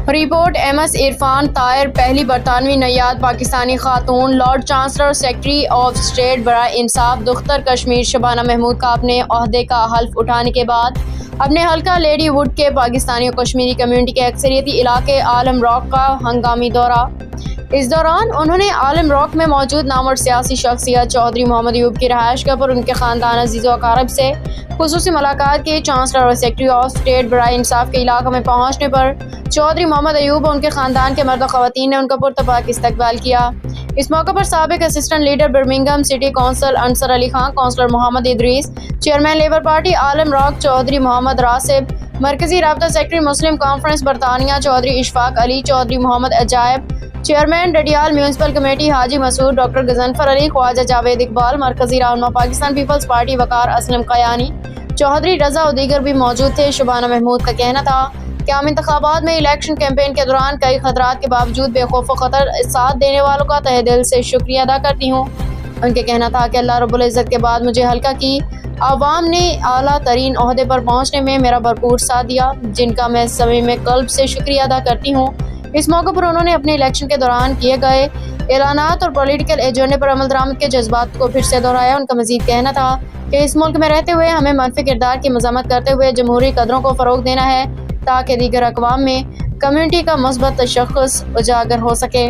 Report MS Irfan Tahir पहली बरतानवी नैयाद पाकिस्तानी खातून lord chancellor secretary of state बराए इंसाफ दुख्तर कश्मीर शबाना महमूद का अपने ओहदे का हल्फ उठाने के बाद अपने हल्का लेडी वुड के पाकिस्तानी और कश्मीरी कम्यूनिटी के अक्सरियती इलाके आलम रॉक का हंगामी दौरा। इस दौरान उन्होंने आलम रॉक में मौजूद नामवर सियासी शख्सियत चौधरी मोहम्मद अयूब की रहायशगाह पर उनके ख़ानदान अजीज़ व अकारब से खुसूसी मुलाकात की। चांसलर और सेक्रेटरी ऑफ स्टेट बराए इंसाफ के इलाके में पहुँचने पर चौधरी मोहम्मद अयूब और उनके ख़ानदान के मर्द ख़वातीन ने उनका पुरतपाक इस्तकबाल किया। इस मौके पर साबिक assistant leader Birmingham city council Ansar Ali Khan, councillor Mohammad Idris, chairman labour party Alum Rock Chaudhry Mohammad Rasib, मरकजी राब्ता सेक्रेटरी मुस्लिम कॉन्फ्रेंस बरतानिया Chaudhry Ishfaq Ali, Chaudhry Mohammad Ajaib, chairman Dadyal municipal committee Haji Masood, doctor Ghazanfar Ali, Khawaja Javed Iqbal, मरकजी रहनुमा पाकिस्तान पीपल्स पार्टी वकार असलम कयानी, चौधरी रजा और दीगर भी मौजूद थे। शबाना महमूद का कहना था कि हम इंतखाबात में इलेक्शन कैंपेन के दौरान कई खतरात के बावजूद बेखौफ खतर साथ देने वालों का तहे दिल से शुक्रिया अदा करती हूँ। उनके कहना था कि अल्लाह रब्बुल इज़्ज़त के बाद मुझे हल्का की आवाम ने आला तरीन ओहदे पर पहुँचने में मेरा भरपूर साथ दिया, जिनका मैं समय में कल्ब से शुक्रिया अदा करती हूँ। इस मौके पर उन्होंने अपने इलेक्शन के दौरान किए गए ऐलानात और पॉलिटिकल एजेंडे पर अमल दरामद के जज्बात को फिर से दोहराया। उनका मजीद कहना था कि इस मुल्क में रहते हुए हमें मनफी किरदार की मज़म्मत करते हुए जमहूरी कदरों को फ़रोग देना है ताकि दीगर अक़वाम में कम्यूनिटी का मुस्बत तशख़्ख़ुस उजागर हो सके।